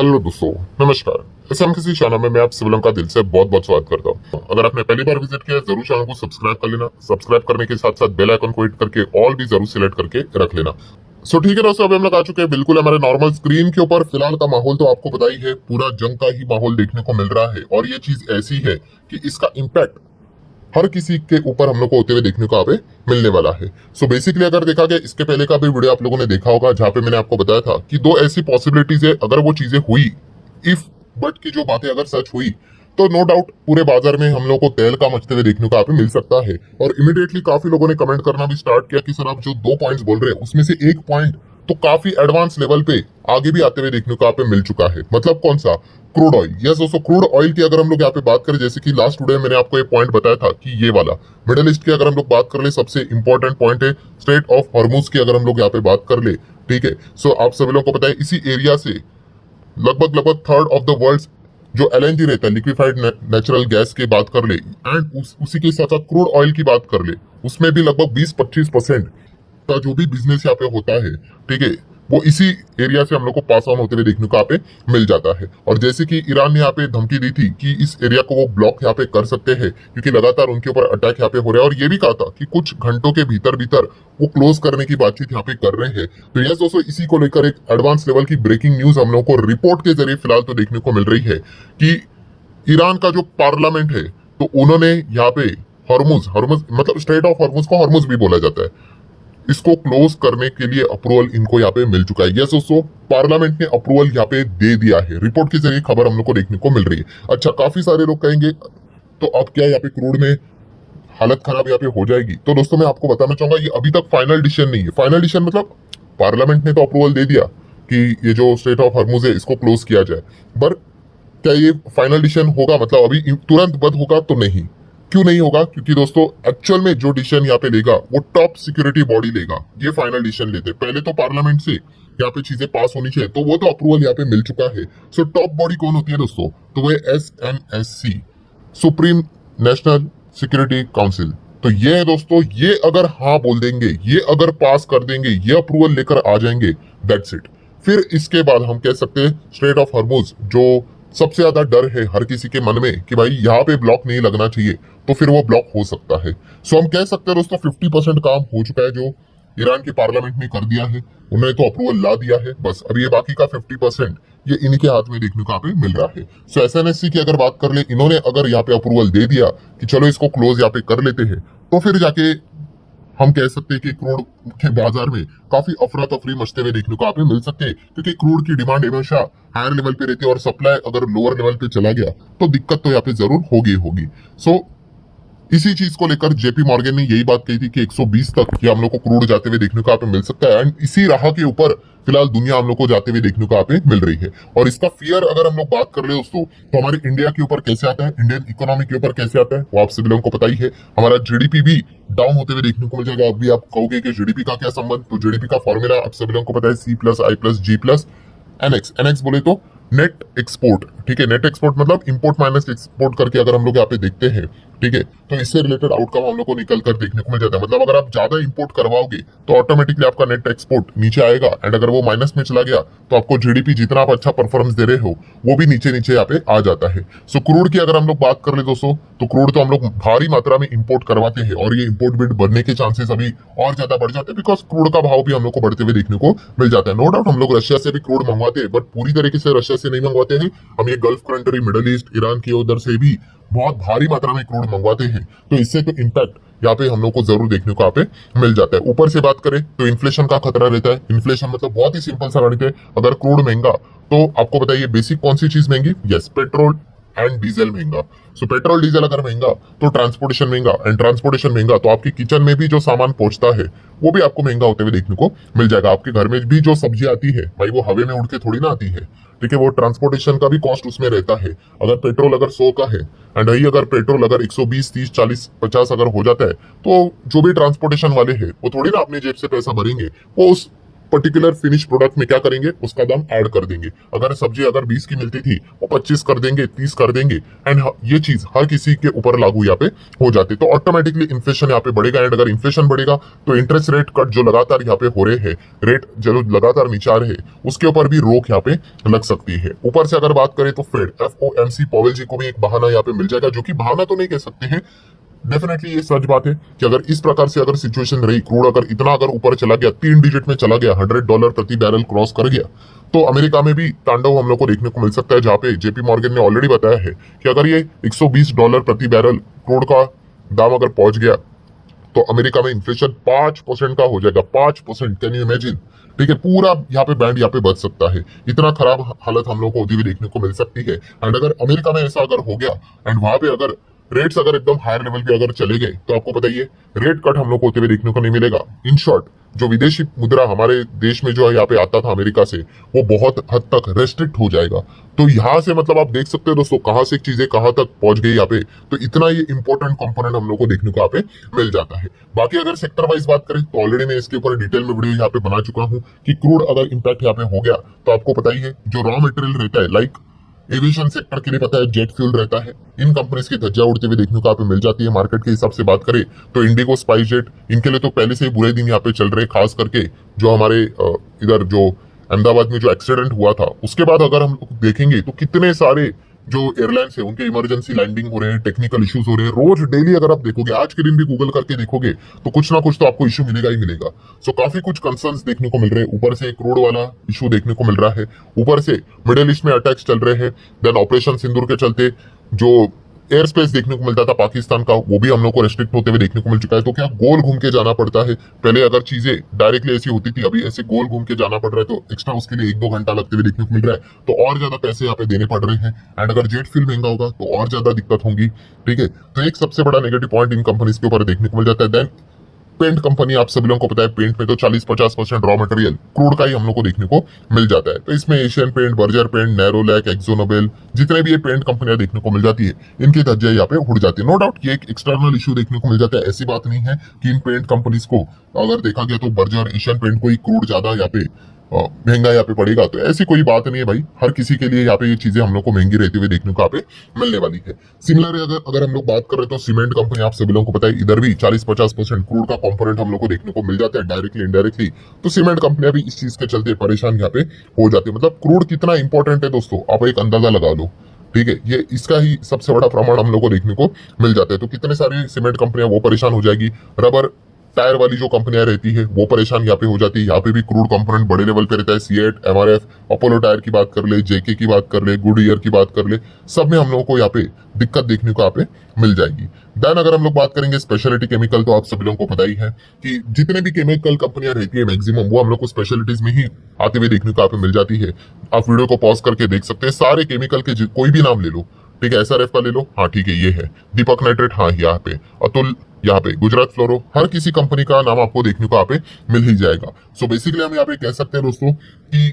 Hello दोस्तों, नमस्कार। SMKC channel में मैं आप सभी का दिल से बहुत बहुत स्वागत करता हूँ। अगर आपने पहली बार विजिट किया है जरूर चैनल को सब्सक्राइब कर लेना। सब्सक्राइब करने के साथ साथ बेल आइकन को हिट करके ऑल भी जरूर सिलेक्ट करके रख लेना। ठीक है दोस्तों, अभी हम लोग आ चुके हैं बिल्कुल हमारे नॉर्मल स्क्रीन के ऊपर। फिलहाल का माहौल तो आपको पता ही है, पूरा जंग का ही माहौल देखने को मिल रहा है और ये चीज ऐसी है कि इसका इम्पैक्ट हर किसी के ऊपर हम लोग को होते हुए देखने को यहाँ पे मिलने वाला है। बेसिकली अगर देखा गया, इसके पहले का भी वीडियो आप लोगों ने देखा होगा जहाँ पे मैंने आपको बताया था कि दो ऐसी पॉसिबिलिटीज है, अगर वो चीजें हुई, इफ बट की जो बातें अगर सच हुई तो नो डाउट पूरे बाजार में हम लोग को तेल का मचते हुए देखने को यहाँ पे मिल सकता है। और इमीडिएटली काफी लोगों ने कमेंट करना भी स्टार्ट किया कि सर आप जो 2 पॉइंट्स बोल रहे हैं उसमें से एक पॉइंट तो काफी एडवांस लेवल पे आगे भी आते हुए देखने को यहाँ पे मिल चुका है। मतलब कौन सा? Crude oil. यस दोस्तों, क्रूड ऑयल की अगर हम लोग यहाँ पे बात करें, जैसे कि लास्ट वीडियो में मैंने आपको ये पॉइंट बताया था कि ये वाला मिडिल ईस्ट की अगर हम लोग बात कर ले, सबसे इंपॉर्टेंट पॉइंट है स्ट्रेट ऑफ हॉर्मुज की अगर हम लोग यहाँ पे बात कर ले, ठीक है। आप सभी लोगों को पता है इसी एरिया से लगभग लगभग थर्ड ऑफ द वर्ल्ड जो एलएनजी रहता है, लिक्विफाइड नेचुरल गैस की बात कर ले, एंड उसी के साथ साथ क्रूड ऑयल की बात कर ले, उसमें भी लगभग 20-25% का जो भी बिजनेस यहाँ पे होता है, ठीक है, वो इसी एरिया से हम लोग को पास ऑन होते हुए देखने को यहाँ पे मिल जाता है। और जैसे कि ईरान ने यहाँ पे धमकी दी थी कि इस एरिया को वो ब्लॉक यहाँ पे कर सकते हैं क्योंकि लगातार उनके ऊपर अटैक यहाँ पे हो रहा है, और ये भी कहा था कि कुछ घंटों के भीतर भीतर वो क्लोज करने की बातचीत यहाँ पे कर रहे हैं। तो यस दोस्तों, इसी को लेकर एक एडवांस लेवल की ब्रेकिंग न्यूज हम लोग को रिपोर्ट के जरिए फिलहाल तो देखने को मिल रही है कि ईरान का जो पार्लियामेंट है, तो उन्होंने यहाँ पे हॉर्मुज हॉर्मुज मतलब स्ट्रेट ऑफ हॉर्मुज को हॉर्मुज भी बोला जाता है, इसको क्लोज करने के लिए अप्रूवल इनको यहाँ पे मिल चुका है। यस दोस्तों, पार्लियामेंट ने अप्रूवल यहाँ पे दे दिया है। रिपोर्ट के जरिए खबर हम लोग को देखने को मिल रही है। अच्छा, काफी सारे लोग कहेंगे तो अब क्या यहाँ पे क्रूड में हालत खराब यहाँ पे हो जाएगी? तो दोस्तों मैं आपको बताना चाहूंगा, ये अभी तक फाइनल डिसीजन नहीं है। फाइनल डिसीजन मतलब पार्लियामेंट ने तो अप्रूवल दे दिया कि ये जो स्ट्रेट ऑफ हॉर्मुज है इसको क्लोज किया जाए, पर क्या ये फाइनल डिसीजन होगा, मतलब अभी तुरंत बंद होगा? तो नहीं। क्यों नहीं होगा? क्योंकि दोस्तों एक्चुअल में जो डिसीजन यहाँ पे लेगा वो टॉप सिक्योरिटी बॉडी लेगा, ये फाइनल डिसीजन लेते। पहले तो पार्लियामेंट से यहाँ पे चीजें पास होनी चाहिए, तो वो तो अप्रूवल यहाँ पे मिल चुका है। टॉप बॉडी कौन होती है दोस्तों? तो वो SNSC, supreme national security council. तो ये है दोस्तों, ये अगर हाँ बोल देंगे, ये अगर पास कर देंगे, ये अप्रूवल लेकर आ जाएंगे, दैट्स इट। फिर इसके बाद हम कह सकते हैं स्ट्रेट ऑफ हॉर्मुज जो सबसे ज्यादा डर है हर किसी के मन में कि भाई यहाँ पे ब्लॉक नहीं लगना चाहिए, तो फिर वो ब्लॉक हो सकता है। हम कह सकते हैं दोस्तों 50% काम हो चुका है, जो ईरान के पार्लियामेंट ने कर दिया है, उन्होंने तो अप्रूवल ला दिया है। बस अब ये बाकी का 50% ये इनके हाथ में देखने को यहाँ पे मिल रहा है। SNSC की अगर बात कर ले, इन्होंने अगर यहाँ पे अप्रूवल दे दिया कि चलो इसको क्लोज यहाँ पे कर लेते हैं, तो फिर जाके हम कह सकते हैं कि क्रूड के बाजार में काफी अफरा तफरी मचते हुए देखने को यहाँ पे मिल सकते हैं, क्योंकि क्रूड की डिमांड हमेशा हायर लेवल पे रहती है और सप्लाई अगर लोअर लेवल पे चला गया तो दिक्कत तो यहाँ पे जरूर होगी। इसी चीज को लेकर जेपी मॉर्गन ने यही बात कही थी कि 120 तक ये हम लोग को क्रूड जाते हुए देखने को यहाँ पे मिल सकता है, एंड इसी राह के ऊपर फिलहाल दुनिया हम लोग को जाते हुए देखने को यहाँ पे मिल रही है। और इसका फियर अगर हम लोग बात कर ले दोस्तों, तो हमारे इंडिया के ऊपर कैसे आता है, इंडियन इकोनॉमी के ऊपर कैसे आता है, वो आप सभी लोगों को पता ही है। हमारा जीडीपी भी डाउन होते हुए देखने को मिल जाएगा। अभी आप कहोगे कि जीडीपी का क्या संबंध, तो जीडीपी का फॉर्मूला आप सभी लोगों को पता है, C+I+G+NX। NX बोले तो नेट एक्सपोर्ट, ठीक है। नेट एक्सपोर्ट मतलब इंपोर्ट माइनस एक्सपोर्ट करके अगर हम लोग यहाँ पे देखते हैं, ठीक है, तो इससे रिलेटेड आउटकम हम लोग को निकल कर देखने को मिल जाता है। मतलब अगर आप ज्यादा इंपोर्ट करवाओगे तो ऑटोमेटिकली आपका नेट एक्सपोर्ट नीचे आएगा, एंड अगर वो माइनस में चला गया तो आपको जीडीपी जितना आप अच्छा परफॉर्मेंस दे रहे हो वो भी नीचे नीचे यहाँ पे आ जाता है। क्रूड की अगर हम लोग बात कर ले दोस्तों, तो क्रूड तो हम लोग भारी मात्रा में इंपोर्ट करवाते हैं, और ये इंपोर्ट बिड बढ़ने के चांसेस अभी और ज्यादा बढ़ जाते हैं, बिकॉज क्रूड का भाव भी हम लोग को बढ़ते हुए देखने को मिल जाता है। नो डाउट हम लोग रशिया से भी क्रूड मंगवाते हैं, बट पूरी तरीके से रशिया से नहीं मंगवाते हैं। हम ये gulf country, middle east, Iran की उधर से भी बहुत भारी मात्रा में क्रूड मंगवाते हैं, तो इससे तो इम्पैक्ट यहाँ पे हम लोग को जरूर देखने को यहाँ पे मिल जाता है। ऊपर से बात करें तो इन्फ्लेशन का खतरा रहता है। इन्फ्लेशन मतलब बहुत ही सिंपल सा गणित है, अगर क्रूड महंगा तो आपको बताइए बेसिक कौन सी चीज महंगी? यस, पेट्रोल एंड डीजल महंगा। पेट्रोल डीजल अगर महंगा तो ट्रांसपोर्टेशन महंगा, एंड ट्रांसपोर्टेशन महंगा तो आपकी किचन में भी जो सामान पहुंचता है वो भी आपको महंगा होते हुए देखने को मिल जाएगा। आपके घर में भी जो सब्जी आती है भाई वो हवा में उड़ के थोड़ी ना आती है, ठीक है, वो ट्रांसपोर्टेशन का भी कॉस्ट उसमें रहता है। अगर पेट्रोल अगर 100 का है, एंड वही अगर पेट्रोल अगर 120, 30, 40, 50 अगर हो जाता है, तो जो भी ट्रांसपोर्टेशन वाले हैं वो थोड़ी ना अपनी जेब से पैसा भरेंगे, वो उस पर्टिकुलर फिनिश प्रोडक्ट में क्या करेंगे, उसका दाम ऐड कर देंगे। अगर सब्जी अगर 20 की मिलती थी वो 25 कर देंगे, 30 कर देंगे। एंड ये चीज हर किसी के ऊपर लागू यहाँ पे हो जाती है, तो ऑटोमेटिकली इन्फ्लेशन यहाँ पे बढ़ेगा। एंड अगर इन्फ्लेशन बढ़ेगा तो इंटरेस्ट रेट कट जो लगातार यहाँ पे हो रहे हैं, रेट जो लगातार नीचे आ रहे हैं, उसके ऊपर भी रोक यहाँ पे लग सकती है। ऊपर से अगर बात करें तो फेड FOMC पॉवेल जी को भी एक बहाना यहाँ पे मिल जाएगा, जो कि बहाना तो नहीं कह सकते हैं, डेफिनेटली ये सच बात है कि अगर इस प्रकार से अगर सिचुएशन रही, क्रूड अगर इतना अगर ऊपर चला गया, 3 डिजिट में चला गया, $100 प्रति बैरल क्रॉस कर गया, तो अमेरिका में भी तांडव हम लोग को देखने को मिल सकता है, जहां पे जेपी मॉर्गन ने ऑलरेडी बताया है कि अगर ये $120 प्रति बैरल क्रूड का दाम अगर पहुंच गया तो अमेरिका में इन्फ्लेशन 5% का हो जाएगा। 5%, कैन यू इमेजिन? ठीक है, पूरा यहाँ पे बैंड यहाँ पे बच सकता है। इतना खराब हालत हम लोग को होती हुई देखने को मिल सकती है। एंड अगर अमेरिका में ऐसा अगर हो गया एंड वहां पे अगर रेट्स अगर एकदम हायर लेवल पे अगर चले गए, तो आपको बताइए रेट कट हम लोग को होते हुए देखने को नहीं मिलेगा। इन शॉर्ट, जो विदेशी मुद्रा हमारे देश में जो है यहाँ पे आता था अमेरिका से, वो बहुत हद तक रेस्ट्रिक्ट हो जाएगा। तो यहाँ से मतलब आप देख सकते हो दोस्तों कहाँ से चीजें कहाँ तक पहुंच गई यहाँ पे। तो इतना ये इंपॉर्टेंट कंपोनेंट हम लोग को देखने को यहाँ पे मिल जाता है। बाकी अगर सेक्टर वाइज बात करें तो ऑलरेडी मैं इसके ऊपर डिटेल में वीडियो यहाँ पे बना चुका हूँ कि क्रूड अगर इम्पैक्ट यहाँ पे हो गया तो आपको पता ही है, जो रॉ मटेरियल रहता है, लाइक एविएशन सेक्टर के लिए पता है जेट फ्यूल रहता है, इन कंपनीज की धज्जियां उड़ते हुए देखने को यहाँ पे मिल जाती है। मार्केट के हिसाब से बात करें तो इंडिगो, स्पाइस जेट, इनके लिए तो पहले से ही बुरे दिन यहाँ पे चल रहे, खास करके जो हमारे इधर जो अहमदाबाद में जो एक्सीडेंट हुआ था उसके बाद अगर हम लोग देखेंगे तो कितने सारे जो एयरलाइंस है उनके इमरजेंसी लैंडिंग हो रहे हैं, टेक्निकल इश्यूज हो रहे हैं। रोज डेली अगर आप देखोगे, आज के दिन भी गूगल करके देखोगे तो कुछ ना कुछ तो आपको इश्यू मिलेगा ही मिलेगा। सो काफी कुछ कंसर्न्स देखने को मिल रहे हैं। ऊपर से क्रूड वाला इशू देखने को मिल रहा है, ऊपर से मिडिल ईस्ट में अटैक्स चल रहे हैं, देन ऑपरेशन सिंदूर के चलते जो एयर स्पेस देखने को मिलता था पाकिस्तान का, वो भी हम लोग को रेस्ट्रिक्ट होते हुए देखने को मिल चुका है। तो क्या गोल घूम के जाना पड़ता है? पहले अगर चीजें डायरेक्टली ऐसी होती थी, अभी ऐसे गोल घूम के जाना पड़ रहा है, तो एक्स्ट्रा उसके लिए 1-2 घंटा लगते हुए देखने को मिल रहा है, तो और ज्यादा पैसे यहाँ पे देने पड़ रहे हैं। एंड अगर जेट फ्यूल महंगा होगा तो और ज्यादा दिक्कत होगी। ठीक है, तो एक सबसे बड़ा नेगेटिव पॉइंट इन कंपनीज के ऊपर देखने को मिल जाता है। देन पेंट कंपनी, आप सभी लोगों को पता है पेंट में तो 40-50% रॉ मटेरियल क्रूड का ही हम लोग को देखने को मिल जाता है। तो इसमें Asian paint, Berger paint, Nerolac, Akzo Nobel, जितने भी ये पेंट कंपनियां देखने को मिल जाती है, इनकी धज्जियां यहाँ पे उड़ जाती है। नो डाउट ये एक एक्सटर्नल इशू देखने को मिल जाता है। ऐसी बात नहीं है कि इन पेंट कंपनीज को अगर देखा गया तो बर्जर, एशियन पेंट को ही क्रूड ज्यादा यहाँ पे महंगा यहाँ पे पड़ेगा, तो ऐसी कोई बात नहीं है भाई। हर किसी के लिए यहाँ पे ये चीजें हम लोग को महंगी रहती हुई देखने को यहाँ पे मिलने वाली है। सिमिलर अगर हम लोग बात कर रहे तो सीमेंट कंपनी, आप सभी लोगों को पता है इधर भी 40-50% क्रूड का कंपोनेंट हम लोग को देखने को मिल जाता है, डायरेक्टली इनडायरेक्टली। तो सीमेंट कंपनियां भी इस चीज के चलते परेशान यहाँ पे हो जाती है। मतलब क्रूड कितना इंपॉर्टेंट है दोस्तों, आप एक अंदाजा लगा लो। ठीक है, ये इसका ही सबसे बड़ा प्रमाण हम लोग को देखने को मिल जाता है। तो कितने सारी सीमेंट कंपनियां वो परेशान हो जाएगी। रबर टायर वाली जो कंपनियां रहती है वो परेशान यहाँ पे हो जाती है। यहाँ पे भी क्रूड कंपोनेंट बड़े लेवल पे रहता है। सीएट, MRF, अपोलो टायर की बात कर ले, जेके की बात कर ले, गुडईयर की बात कर ले, सब में हम लोगों को यहाँ पे दिक्कत देखने को यहाँ पे मिल जाएगी। देन अगर हम लोग बात करेंगे स्पेशलिटी केमिकल, तो आप सभी लोगों को पता ही है कि जितने भी केमिकल कंपनियां रहती है मैक्सिमम, वो हम लोग को स्पेशलिटीज में ही आते हुए देखने को यहाँ पे मिल जाती है। आप वीडियो को पॉज करके देख सकते हैं। सारे केमिकल के कोई भी नाम ले लो, ठीक है, SRF का ले लो, हाँ ठीक है ये है, दीपक नाइट्रेट, हाँ यहाँ पे, अतुल यहाँ पे, गुजरात फ्लोरो, हर किसी कंपनी का नाम आपको देखने को यहाँ पे मिल ही जाएगा। सो बेसिकली हम यहाँ पे कह सकते हैं दोस्तों कि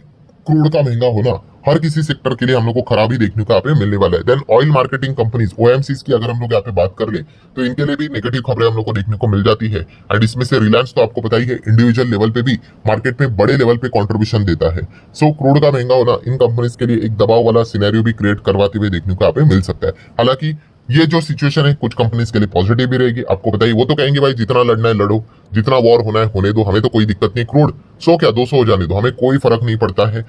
क्रूड का महंगा होना हर किसी सेक्टर के लिए हम लोग को खराबी देखने को यहाँ पे मिलने वाला है। Then oil marketing companies, OMCs की अगर हम लोग यहाँ पे बात कर ले तो इनके लिए भी नेगेटिव खबरें हम लोग को देखने को मिल जाती है। एंड इसमें से रिलायंस तो आपको पता ही है इंडिविजुअल लेवल पे भी मार्केट में बड़े लेवल पे कॉन्ट्रीब्यूशन देता है। सो क्रूड का महंगा होना इन कंपनीज के लिए एक दबाव वाला सिनेरियो भी क्रिएट करवाते हुए देखने को यहाँ पे मिल सकता है। हालांकि ये जो सिचुएशन है कुछ कंपनीज के लिए पॉजिटिव भी रहेगी। आपको बताइए, वो तो कहेंगे भाई जितना लड़ना है लड़ो, जितना वॉर होना है होने दो, हमें तो कोई दिक्कत नहीं, क्रूड 100 क्या 200 हो जाने दो, हमें कोई फर्क नहीं पड़ता है।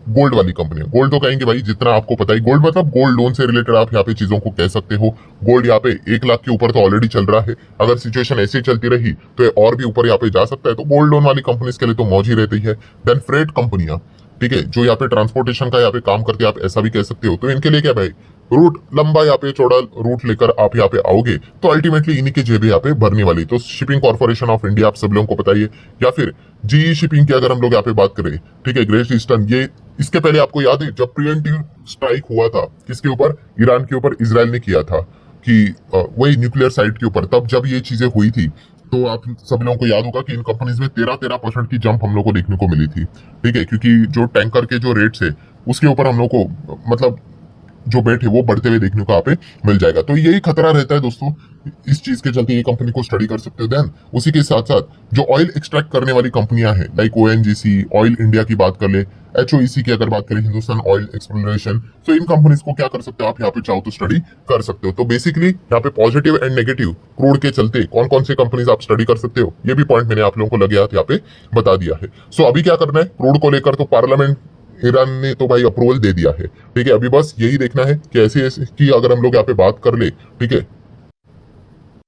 गोल्ड वाली कंपनी, गोल्ड तो कहेंगे भाई जितना आपको पता ही, गोल्ड मतलब गोल्ड लोन से रिलेटेड आप यहाँ पे चीजों को कह सकते हो। गोल्ड यहाँ पे 1 लाख के ऊपर तो ऑलरेडी चल रहा है। अगर सिचुएशन ऐसी चलती रही तो ये और भी ऊपर यहाँ पे जा सकता है। तो गोल्ड लोन वाली कंपनीज के लिए तो मौज ही रहती है। देन फ्रेट कंपनियां, ठीक है, जो यहाँ पे ट्रांसपोर्टेशन का यहाँ पे काम करते हैं, आप ऐसा भी कह सकते हो। तो इनके लिए क्या भाई, रूट लंबा यहाँ पे चौड़ा रूट लेकर आप यहाँ पे आओगे तो अल्टीमेटली इन्हीं की जेबें यहाँ पे भरने वाली। तो शिपिंग कॉर्पोरेशन ऑफ इंडिया, आप सब लोगों को बताइए, या फिर GE शिपिंग की अगर हम लोग यहाँ पे बात करें, ठीक है, ग्रेट ईस्टर्न, ये इसके पहले आपको याद है जब प्रिवेंटिव स्ट्राइक हुआ था किसके ऊपर, ईरान के ऊपर इजराइल ने किया था कि वही न्यूक्लियर साइट के ऊपर, तब जब ये चीजें हुई थी तो आप सभी लोगों को याद होगा कि इन कंपनीज में 13% की जंप हम लोग को देखने को मिली थी। ठीक है, क्योंकि जो टैंकर के जो रेट्स है उसके ऊपर हम लोग को मतलब जो बेट है वो बढ़ते हुए देखने को यहाँ पे मिल जाएगा। तो यही खतरा रहता है दोस्तों, इस चीज के चलते ये कंपनी को स्टडी कर सकते हो। देन उसी के साथ साथ जो ऑयल एक्सट्रैक्ट करने वाली कंपनियां हैं लाइक ओएनजीसी, ऑयल इंडिया की बात कर ले, एचओईसी की अगर बात करें, हिंदुस्तान ऑयल एक्सप्लोरेशन, तो इन कंपनीज को क्या कर सकते हो आप यहाँ पे चाहो तो स्टडी कर सकते हो। तो बेसिकली यहाँ पे पॉजिटिव एंड नेगेटिव क्रूड के चलते कौन कौन से कंपनीज आप स्टडी कर सकते हो, ये भी पॉइंट मैंने आप लोगों को लगे हाथ यहाँ पे बता दिया है। सो अभी क्या करना है क्रूड को लेकर, तो पार्लियामेंट ईरान ने तो भाई अप्रूवल दे दिया है, ठीक है। अभी बस यही देखना है कि ऐसे ऐसे की अगर हम लोग यहाँ पे बात कर ले, ठीक है,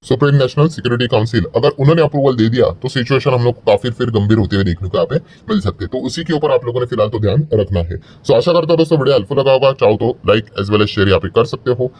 सुप्रीम नेशनल सिक्योरिटी काउंसिल अगर उन्होंने अप्रूवल दे दिया तो सिचुएशन हम लोग को काफी फिर गंभीर होते हुए देखने को यहाँ पे मिल सकते हैं। तो उसी के ऊपर आप लोगों ने फिलहाल तो ध्यान रखना है। सो आशा करता हूं दोस्तों वीडियो हेल्पफुल लगा होगा, चाहो तो like as well as share यहाँ पे कर सकते हो।